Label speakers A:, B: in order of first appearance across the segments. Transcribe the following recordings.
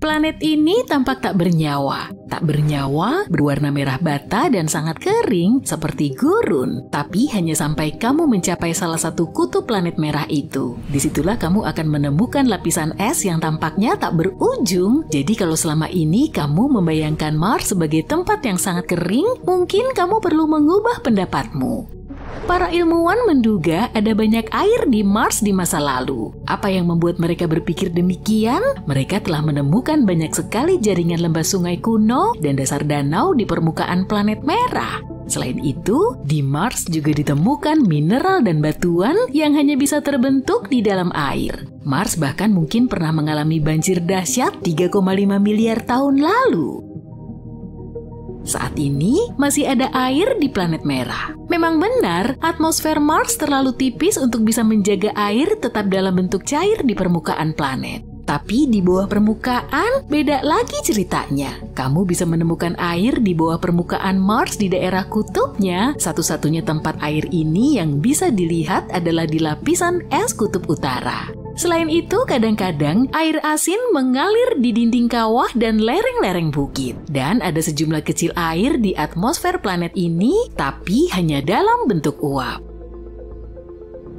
A: Planet ini tampak tak bernyawa. Tak bernyawa, berwarna merah bata dan sangat kering seperti gurun. Tapi hanya sampai kamu mencapai salah satu kutub planet merah itu. Disitulah kamu akan menemukan lapisan es yang tampaknya tak berujung. Jadi kalau selama ini kamu membayangkan Mars sebagai tempat yang sangat kering, mungkin kamu perlu mengubah pendapatmu. Para ilmuwan menduga ada banyak air di Mars di masa lalu. Apa yang membuat mereka berpikir demikian? Mereka telah menemukan banyak sekali jaringan lembah sungai kuno dan dasar danau di permukaan planet merah. Selain itu, di Mars juga ditemukan mineral dan batuan yang hanya bisa terbentuk di dalam air. Mars bahkan mungkin pernah mengalami banjir dahsyat 3,5 miliar tahun lalu. Saat ini, masih ada air di planet merah. Memang benar, atmosfer Mars terlalu tipis untuk bisa menjaga air tetap dalam bentuk cair di permukaan planet. Tapi di bawah permukaan, beda lagi ceritanya. Kamu bisa menemukan air di bawah permukaan Mars di daerah kutubnya. Satu-satunya tempat air ini yang bisa dilihat adalah di lapisan es kutub utara. Selain itu, kadang-kadang air asin mengalir di dinding kawah dan lereng-lereng bukit. Dan ada sejumlah kecil air di atmosfer planet ini, tapi hanya dalam bentuk uap.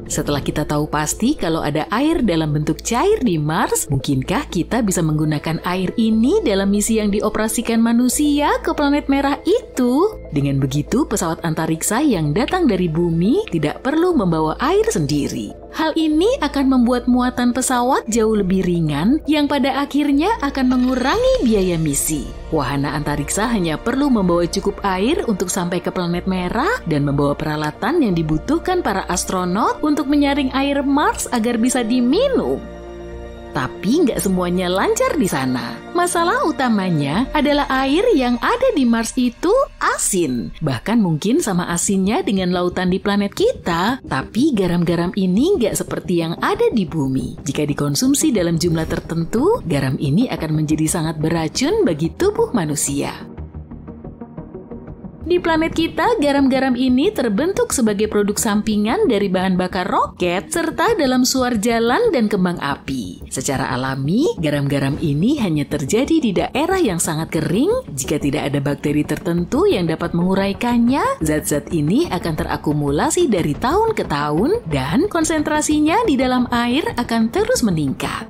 A: Setelah kita tahu pasti kalau ada air dalam bentuk cair di Mars, mungkinkah kita bisa menggunakan air ini dalam misi yang dioperasikan manusia ke planet merah itu? Dengan begitu, pesawat antariksa yang datang dari bumi tidak perlu membawa air sendiri. Hal ini akan membuat muatan pesawat jauh lebih ringan yang pada akhirnya akan mengurangi biaya misi. Wahana antariksa hanya perlu membawa cukup air untuk sampai ke planet merah dan membawa peralatan yang dibutuhkan para astronot untuk menyaring air Mars agar bisa diminum. Tapi nggak semuanya lancar di sana. Masalah utamanya adalah air yang ada di Mars itu asin. Bahkan mungkin sama asinnya dengan lautan di planet kita. Tapi garam-garam ini nggak seperti yang ada di bumi. Jika dikonsumsi dalam jumlah tertentu, garam ini akan menjadi sangat beracun bagi tubuh manusia. Di planet kita, garam-garam ini terbentuk sebagai produk sampingan dari bahan bakar roket serta dalam suar jalan dan kembang api. Secara alami, garam-garam ini hanya terjadi di daerah yang sangat kering. Jika tidak ada bakteri tertentu yang dapat menguraikannya, zat-zat ini akan terakumulasi dari tahun ke tahun dan konsentrasinya di dalam air akan terus meningkat.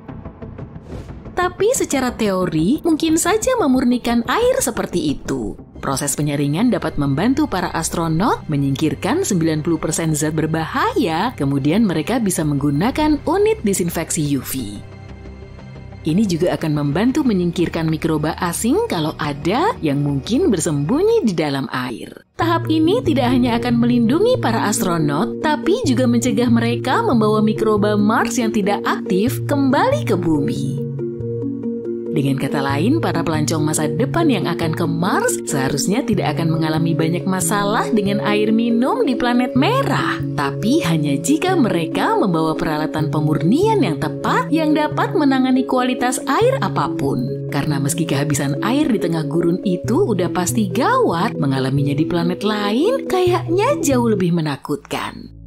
A: Tapi secara teori, mungkin saja memurnikan air seperti itu. Proses penyaringan dapat membantu para astronot menyingkirkan 90% zat berbahaya, kemudian mereka bisa menggunakan unit disinfeksi UV. Ini juga akan membantu menyingkirkan mikroba asing kalau ada yang mungkin bersembunyi di dalam air. Tahap ini tidak hanya akan melindungi para astronot, tapi juga mencegah mereka membawa mikroba Mars yang tidak aktif kembali ke bumi. Dengan kata lain, para pelancong masa depan yang akan ke Mars seharusnya tidak akan mengalami banyak masalah dengan air minum di planet merah. Tapi hanya jika mereka membawa peralatan pemurnian yang tepat yang dapat menangani kualitas air apapun. Karena meski kehabisan air di tengah gurun itu udah pasti gawat, mengalaminya di planet lain kayaknya jauh lebih menakutkan.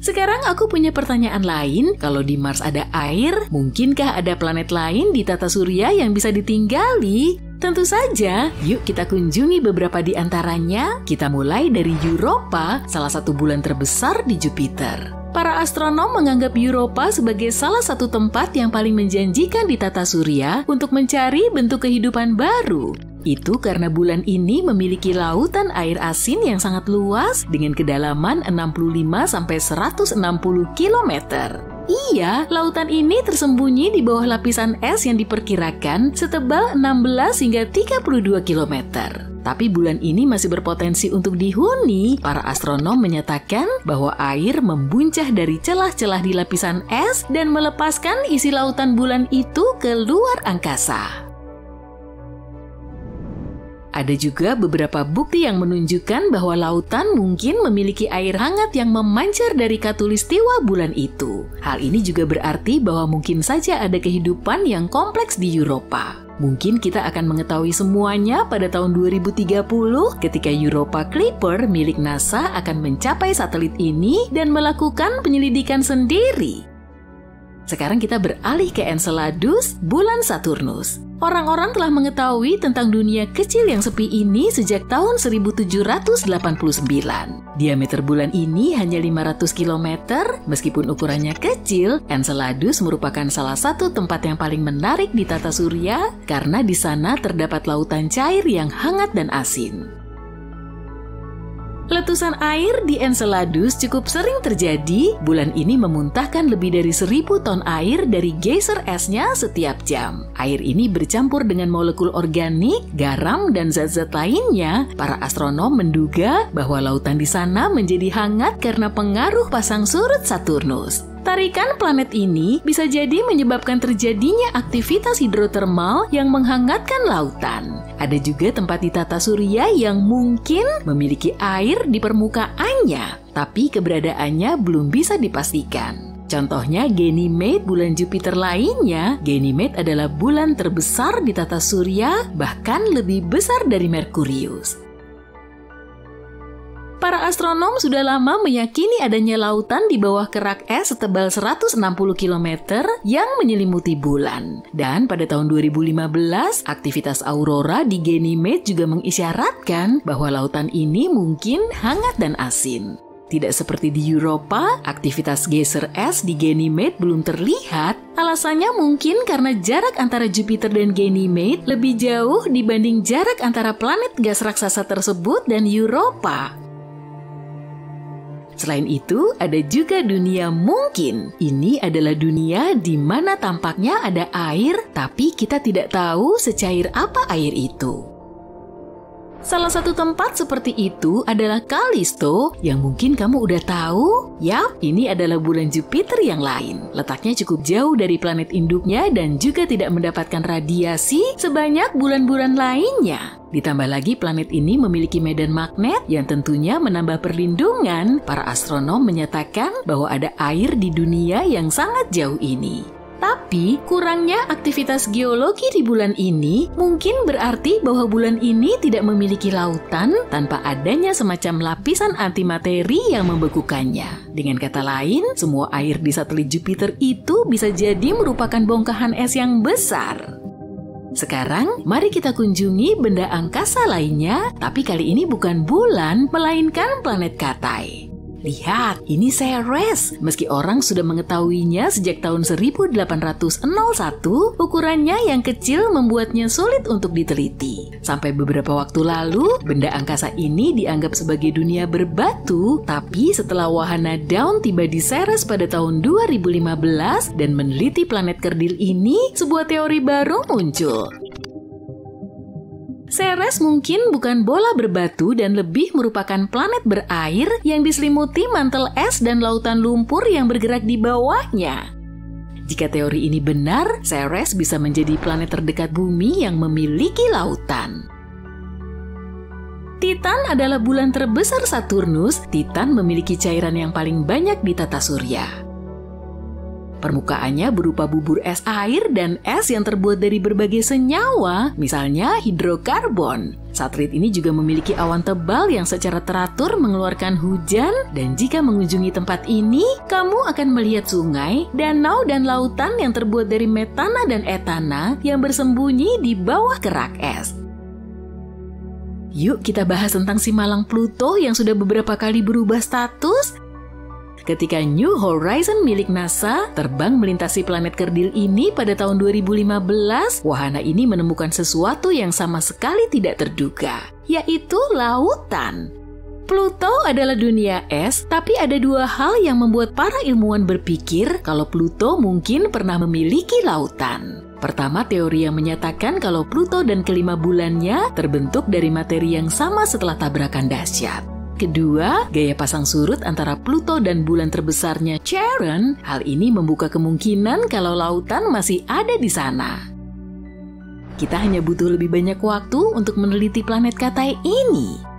A: Sekarang aku punya pertanyaan lain, kalau di Mars ada air, mungkinkah ada planet lain di tata surya yang bisa ditinggali? Tentu saja, yuk kita kunjungi beberapa di antaranya. Kita mulai dari Europa, salah satu bulan terbesar di Jupiter. Para astronom menganggap Europa sebagai salah satu tempat yang paling menjanjikan di tata surya untuk mencari bentuk kehidupan baru. Itu karena bulan ini memiliki lautan air asin yang sangat luas dengan kedalaman 65-160 km. Iya, lautan ini tersembunyi di bawah lapisan es yang diperkirakan setebal 16 hingga 32 km. Tapi bulan ini masih berpotensi untuk dihuni. Para astronom menyatakan bahwa air membuncah dari celah-celah di lapisan es dan melepaskan isi lautan bulan itu ke luar angkasa. Ada juga beberapa bukti yang menunjukkan bahwa lautan mungkin memiliki air hangat yang memancar dari khatulistiwa bulan itu. Hal ini juga berarti bahwa mungkin saja ada kehidupan yang kompleks di Europa. Mungkin kita akan mengetahui semuanya pada tahun 2030 ketika Europa Clipper milik NASA akan mencapai satelit ini dan melakukan penyelidikan sendiri. Sekarang kita beralih ke Enceladus, bulan Saturnus. Orang-orang telah mengetahui tentang dunia kecil yang sepi ini sejak tahun 1789. Diameter bulan ini hanya 500 km, meskipun ukurannya kecil, Enceladus merupakan salah satu tempat yang paling menarik di tata surya karena di sana terdapat lautan cair yang hangat dan asin. Letusan air di Enceladus cukup sering terjadi. Bulan ini memuntahkan lebih dari 1000 ton air dari geyser esnya setiap jam. Air ini bercampur dengan molekul organik, garam, dan zat-zat lainnya. Para astronom menduga bahwa lautan di sana menjadi hangat karena pengaruh pasang surut Saturnus. Tarikan planet ini bisa jadi menyebabkan terjadinya aktivitas hidrotermal yang menghangatkan lautan. Ada juga tempat di tata surya yang mungkin memiliki air di permukaannya, tapi keberadaannya belum bisa dipastikan. Contohnya Ganymede, bulan Jupiter lainnya. Ganymede adalah bulan terbesar di tata surya, bahkan lebih besar dari Merkurius. Para astronom sudah lama meyakini adanya lautan di bawah kerak es setebal 160 km yang menyelimuti bulan. Dan pada tahun 2015, aktivitas aurora di Ganymede juga mengisyaratkan bahwa lautan ini mungkin hangat dan asin. Tidak seperti di Europa, aktivitas geyser es di Ganymede belum terlihat. Alasannya mungkin karena jarak antara Jupiter dan Ganymede lebih jauh dibanding jarak antara planet gas raksasa tersebut dan Europa. Selain itu, ada juga dunia mungkin. Ini adalah dunia di mana tampaknya ada air, tapi kita tidak tahu secair apa air itu. Salah satu tempat seperti itu adalah Callisto yang mungkin kamu udah tahu. Yap, ini adalah bulan Jupiter yang lain. Letaknya cukup jauh dari planet induknya dan juga tidak mendapatkan radiasi sebanyak bulan-bulan lainnya. Ditambah lagi planet ini memiliki medan magnet yang tentunya menambah perlindungan. Para astronom menyatakan bahwa ada air di dunia yang sangat jauh ini. Tapi, kurangnya aktivitas geologi di bulan ini mungkin berarti bahwa bulan ini tidak memiliki lautan tanpa adanya semacam lapisan antimateri yang membekukannya. Dengan kata lain, semua air di satelit Jupiter itu bisa jadi merupakan bongkahan es yang besar. Sekarang, mari kita kunjungi benda angkasa lainnya, tapi kali ini bukan bulan, melainkan planet Katai. Lihat, ini Ceres. Meski orang sudah mengetahuinya sejak tahun 1801, ukurannya yang kecil membuatnya sulit untuk diteliti. Sampai beberapa waktu lalu, benda angkasa ini dianggap sebagai dunia berbatu, tapi setelah wahana Dawn tiba di Ceres pada tahun 2015 dan meneliti planet kerdil ini, sebuah teori baru muncul. Ceres mungkin bukan bola berbatu dan lebih merupakan planet berair yang diselimuti mantel es dan lautan lumpur yang bergerak di bawahnya. Jika teori ini benar, Ceres bisa menjadi planet terdekat bumi yang memiliki lautan. Titan adalah bulan terbesar Saturnus. Titan memiliki cairan yang paling banyak di tata surya. Permukaannya berupa bubur es air dan es yang terbuat dari berbagai senyawa, misalnya hidrokarbon. Satelit ini juga memiliki awan tebal yang secara teratur mengeluarkan hujan, dan jika mengunjungi tempat ini, kamu akan melihat sungai, danau, dan lautan yang terbuat dari metana dan etana yang bersembunyi di bawah kerak es. Yuk kita bahas tentang si malang Pluto yang sudah beberapa kali berubah status. Ketika New Horizon milik NASA terbang melintasi planet kerdil ini pada tahun 2015, wahana ini menemukan sesuatu yang sama sekali tidak terduga, yaitu lautan. Pluto adalah dunia es, tapi ada dua hal yang membuat para ilmuwan berpikir kalau Pluto mungkin pernah memiliki lautan. Pertama, teori yang menyatakan kalau Pluto dan kelima bulannya terbentuk dari materi yang sama setelah tabrakan dahsyat. Kedua, gaya pasang surut antara Pluto dan bulan terbesarnya Charon. Hal ini membuka kemungkinan kalau lautan masih ada di sana. Kita hanya butuh lebih banyak waktu untuk meneliti planet Katai ini.